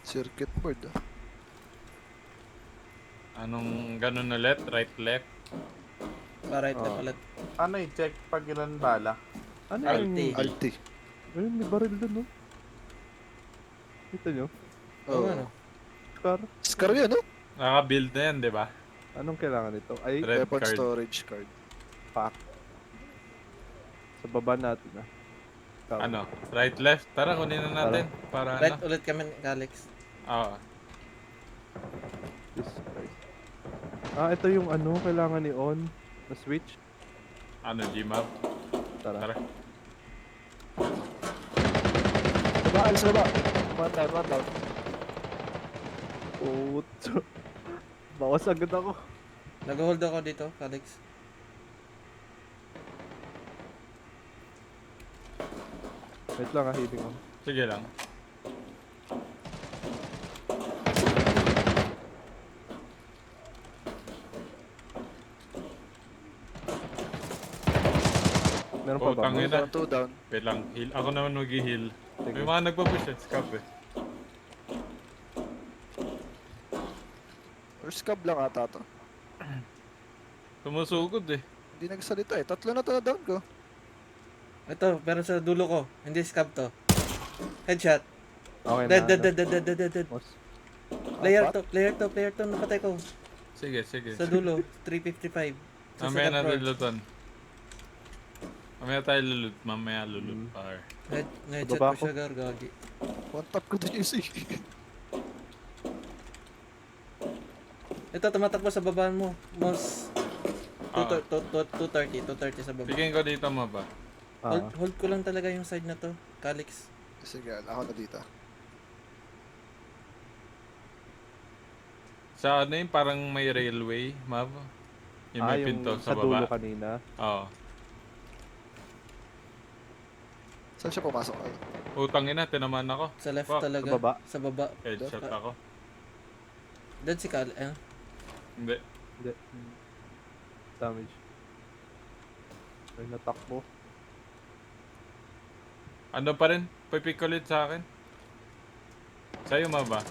Circuit board ah. Anong ganun ulit? Right, left? Right left Oh. ulit. Ano i-check pag ilan bala? Ano Alti. yung... Alti. Ayun, may baril dun, no? Kita nyo? Oo nga, no? Scar? Scar yun, no? Naka-build na yan, di ba? Anong kailangan nito? Ay, Red Weapon card. storage card. pack. Sa baba natin, ah. Ikaw. Ano? Right, left? Tara, kunin na natin. Para Right ano? ulit kami, Alex. Oo. Jesus Christ. Ah, ito yung ano, kailangan ni on na switch. Ano, Gmap? Tara. Tara. Baba, alis na ba? One down. Puto. Bawas agad ako. Nag-hold ako dito, Alex. Wait lang, healing on. Sige lang. Meron pa ba? Putang ina. Two down. Wait lang. Heal. Ako naman mag-heal. Sige. May mga nagpa-push at scab eh. Or scab lang ata to. Sumusugod eh. Hindi nagsalita eh. Tatlo na to na down ko. Ito, pero sa dulo ko. Hindi scab to. Headshot. Okay na. Dead. Boss. Player Apat? to, napatay ko. Sige, sige. Sa dulo, 355. Sa Mamaya second na floor. lulutan. Mamaya tayo lulut. Mamaya lulut. Par. Headshot Baba ko siya, Gagi. One tap ko din yung sige. Ito, tumatakbo sa babaan mo. Mouse. Ah. 230 sa baba. Bigyan ko dito mo ba? Ah, Hold ko lang talaga yung side na to, Calix. Sige, ako na dito. Sa ano yun, parang may railway, Mav? Yung may pinto sa dulo baba. kanina. Oo. Saan siya pumasok? Utang ina, tinaman ako. Sa left Fuck, talaga. sa baba? Sa baba. Headshot ako. Dead si Cal. Hindi. Hindi. Damage. Ay, natakbo. Ano pa rin? Pipik ulit sa akin. Sa'yo, Mav ba?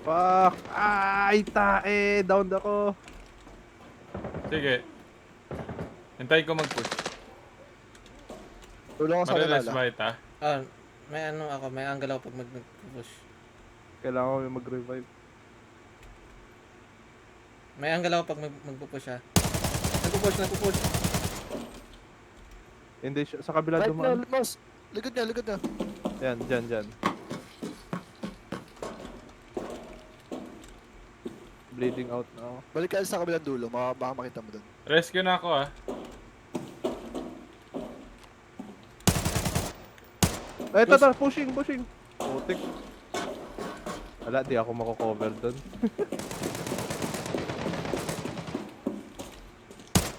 Fuck! Ay, tae! Down ako! Sige. Hintayin ko mag-push. Tulong ko sa Marilas kanila. fight ah. May ano ako, may angle ako pag mag-push. Kailangan ko may mag-revive. May angle ako pag magpupush ha. Nagpupush. Hindi, sa kabila Right dumaan. na, mouse. Ligod na. Yan, dyan. Bleeding out na ako. Balik ka sa kabilang dulo. Baka makita mo dun. Rescue na ako ah. Ay, ito, pushing! Putik. Wala, di ako mako-cover dun.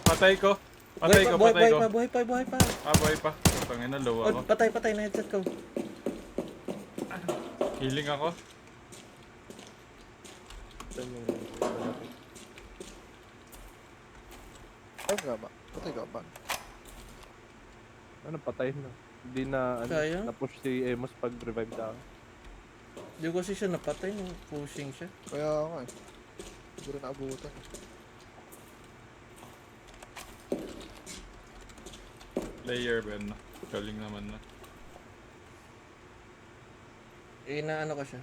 Patay ko. Buhay pa. Ah, buhay pa. Putang ina, low ako. Patay na headset ko. Healing ako. Saan yung... Ay nga ba? Patay ka ba? Ano, patay na. Hindi na, Sayang. na-push si Amos pag revive sa akin. Hindi ko kasi siya napatay nung pushing siya. Kaya nga eh. Siguro naabutan. Player Ben. Galing naman na. Inaano ko siya.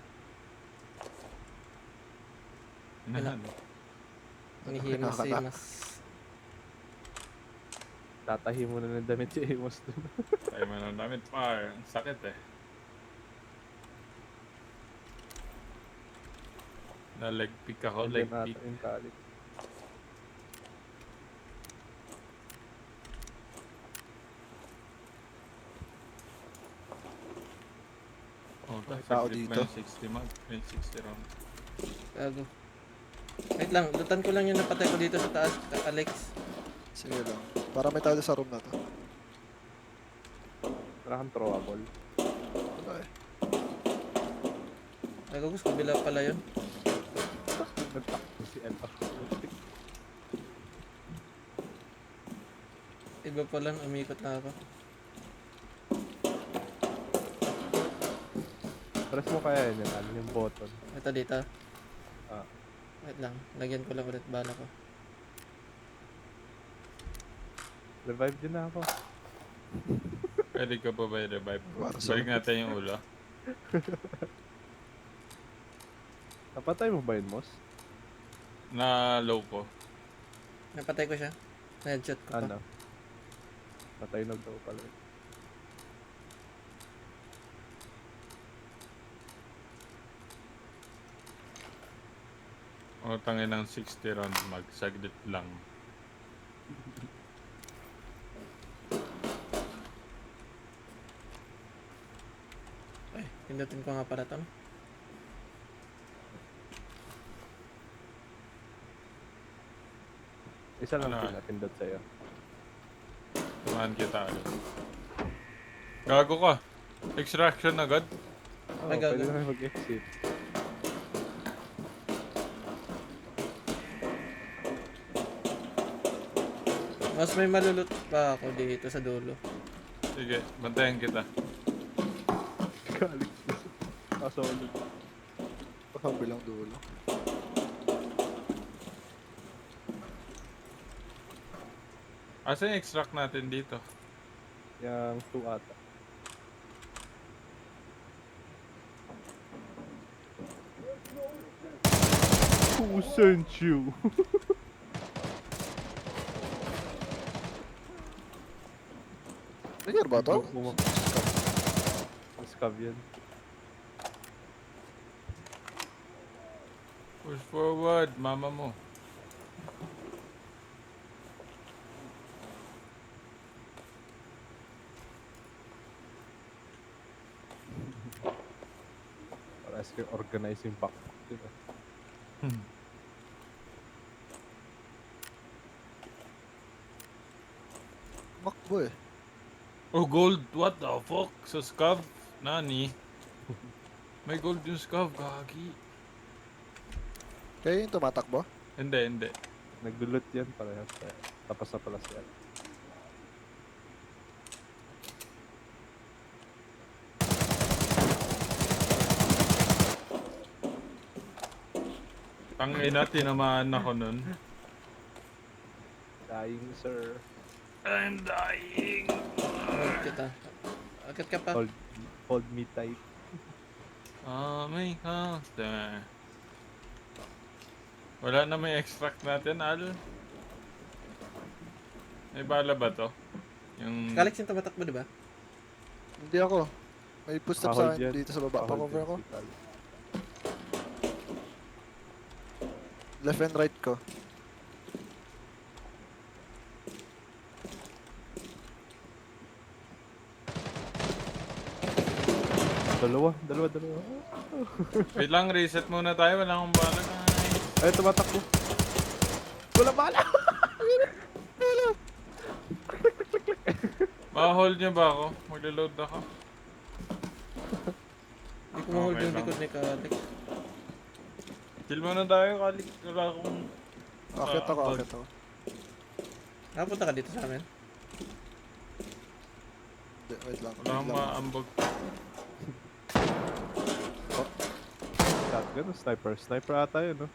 Inahan. Hinihimas. Tatahi mo na ng damit si Amos dun. Tayo man ang damit. Par. Ang sakit eh. Na leg pick ako. Leg Nandiyan pick. ata yung kalit. Oh, May tao dito. 60 mag. 60 round. Gago. Wait lang, lutan ko lang yung napatay ko dito sa taas, Alex. Sige lang. Para may tao sa room na to. Wala kang throwable. Wala eh. Gago, sa kabila pala yun. Nagtakbo si Ella. Iba pala, umikot na ako. Press mo kaya yan, yung button. Ito dito. Ah. Wait lang. Lagyan ko lang ulit bala ko. Revive din na ako. Pwede ka pa ba i-revive? Para sa- Balik natin yung ulo. Napatay mo ba yun, Moss? Na low ko. Napatay ko siya. Na-headshot ko pa. Ano? Patay na daw pala. O tangin ng 60 round mag. Saglit lang. Ay, pindutin ko nga para to. Isa lang Ano? pinapindot sa'yo. Tumahan kita agad. Gago ka. Extraction agad. Oo, Ay, gago. pwede na mag-exit. Mas may malulot pa ako dito sa dulo. Sige, bantayan kita. Galing. Kaso ulit. Pakabilang dulo. Asa yung extract natin dito? Yung 2 ata. Who sent you? Nangyari ba to? Scav yan. Push forward, mama mo. Parehas kayo organizing back. Diba? Makbo eh. Oh, gold! What the fuck? Sa scav? Nani? May gold yung scav, gagi. Kaya yung tumatakbo? Hindi, hindi. Nagdulot yan parehas. Tapos na pala siya. Tangina, tinamaan ako nun. Dying, sir. I'm dying! Hold kita. Akit ka pa. Hold me tight. May counter. Wala na may extract natin, Al. May bala ba to? Yung... Kalix yung tumatakbo, di ba? Hindi ako. May footstep sa Kahold akin yan. dito sa baba. Kahold Pa-cover yan ako. si Tal. Left and right ko. Dalawa. Wait lang, reset muna tayo. Wala akong bala. Ay, tumatakbo. Wala bala! Ma-hold niyo ba ako? Maglo-load ako. Hindi ko ma-hold Okay yung lang. likod ni Kalix. Chill muna tayo, Kalik. Wala akong... Akit ako, Ah, akit ako. Nakapunta ka dito sa amin? Hindi, wait lang. Wala akong maambog. Shotgun o sniper? Sniper ata yun, no?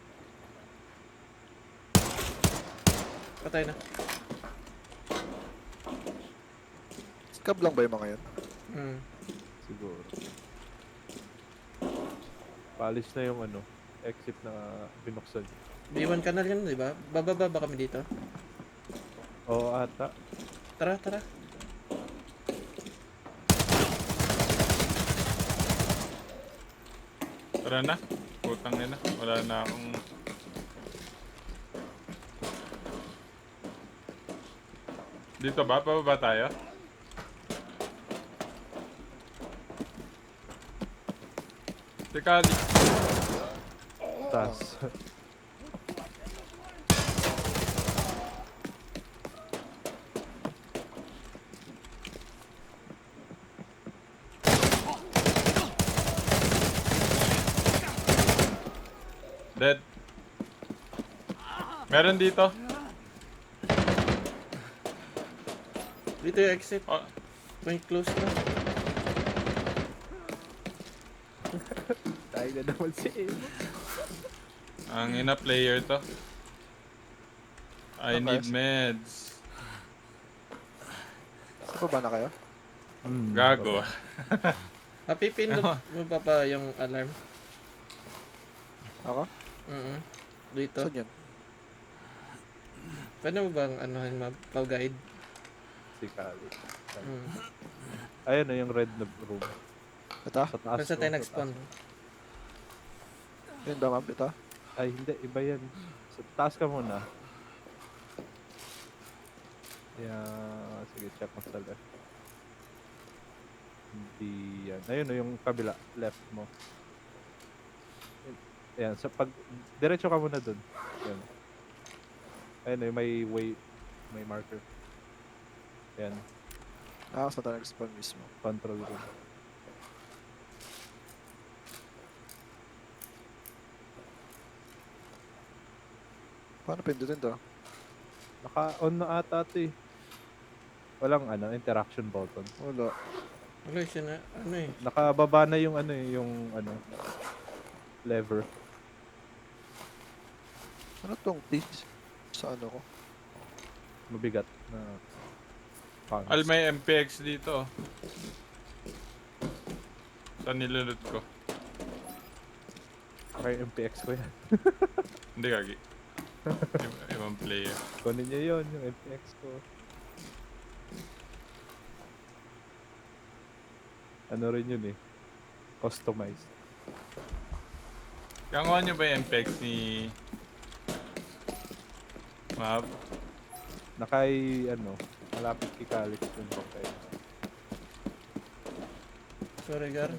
Patay na. Scab lang ba yung mga yun? Siguro. Palis na yung ano, exit na binuksan. B1 canal yun, di ba? Bababa ba kami dito? Oo, ata. Tara, tara. Tara na. Putang ina. Wala na akong... Dito ba? Pababa tayo? Teka, Tas. dead. Meron dito. Dito yung exit. Oh, Point close na. Tayo na naman si Emo. Ang ina player to. I Okay. need meds. Saan ba na kayo? Gago. Pipindot mo pa pa yung alarm. Ako? Dito. Saan yan? Pwede mo bang anuhin mag-guide? Si Kali. Mm. Ayun na yung red na room. Ito? Sa taas. Basta mo, tayo sa nag-spawn. taas. Yun ba ma'am? Ito? Ay, hindi. Iba yan. Sa taas ka muna. Yeah, sige, check mo sa left. Hindi yan. Ayun na yung kabila. Left mo. Ayan, sa pag... Diretso ka muna dun. Yan. Ayun na yung may marker. Yan. Saan tayo nag-spawn mismo? Control room. Paano pindutin to? Naka-on na ata ito eh. Walang interaction button. Wala. Wala siya na, ano eh. Nakababa na yung lever. Ano tong teach? Sa ano ko? Mabigat na pants. Al, may MPX dito. Saan nilunod ko? Okay, MPX ko yan. Hindi kagi. Ibang player. Kunin niya yun, yung MPX ko. Ano rin yun eh. Customized. Kanguha nyo ba yung MPX ni Mab? Malapit kay Calix yung okay. Sorry, Gar.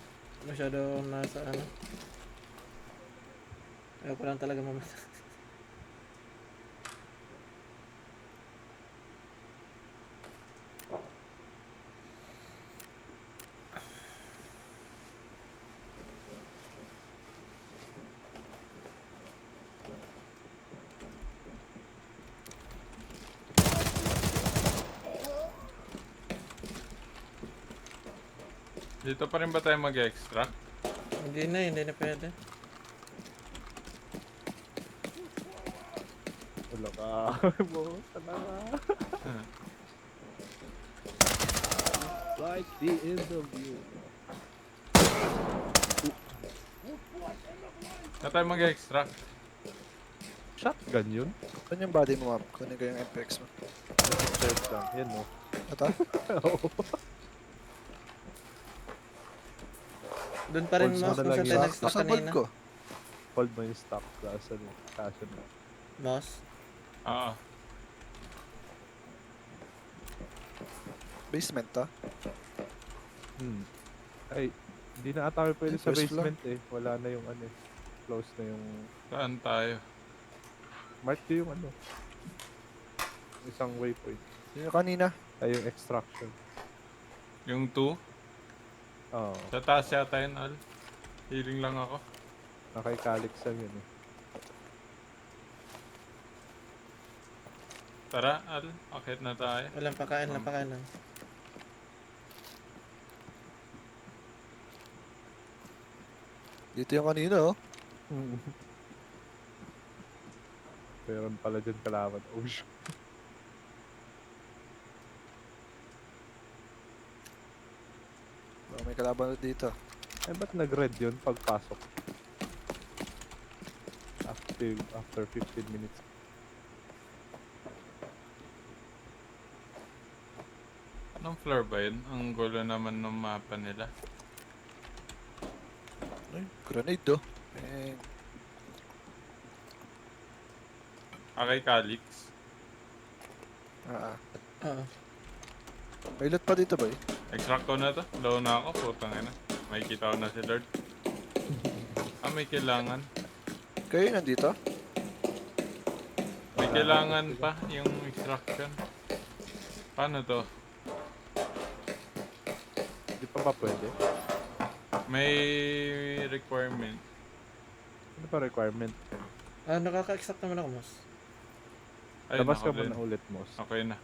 Masyado nasa ano. Ayaw ko lang talaga mamata. Dito pa rin ba tayo mag-extract? Hindi na pwede. Wala ka. Talaga. Like the end of you. Na tayo mag-extract? Shotgun yun? Saan yung body mo ma'am? Kunin ko yung MPX mo. Search lang. Yan no. Ito? Oo. Doon pa rin Pulse mo mo na kung lang saan yun. tayo nag-stop Nasa board kanina. ko. Hold mo yung stock. Kaso na. Mouse. Oo. Basement to? Ay, hindi na ata kami pwede sa First floor. basement eh. Wala na yung close na yung... Saan tayo? Mark ko yung isang waypoint. Yun yung kanina. Ay, yung extraction. Yung 2? Oo. Sa taas yata yun, Al. Healing lang ako. Nakay Calix lang yun eh. Tara, Al. Akit na tayo. Walang pakain lang. Dito yung kanina oh. Meron pala dyan kalaban. Oh, shit. May kalaban ulit dito. Eh, ba't nag-red yun pagpasok? After 15 minutes. Anong floor ba yun? Ang gulo naman ng mapa nila. Ay, grenade oh. Akay Calix. Oo. May loot pa dito ba eh? Extract ko na to. Low na ako. Putang ina. May kita ko na si Lord. May kailangan. Kayo nandito? May kailangan pa yung extraction. Paano to? Di pa ba pwede? May requirement. Ano pa requirement? Nakaka-extract naman ako, Mouse. Ay, Labas ka naka-blend. muna ulit mo. Okay na.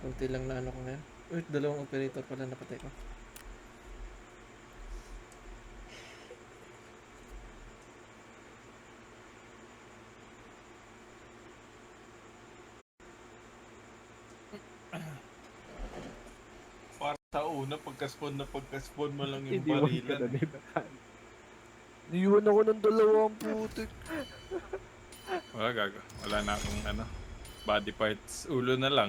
Kunti lang na ano ko ngayon. Uy, dalawang operator pala napatay ko. una, pagka-spawn mo lang yung Iniwan ka barilan. na nila. Niwan ako ng dalawang putik. Wala gago. Wala na akong body parts. Ulo na lang.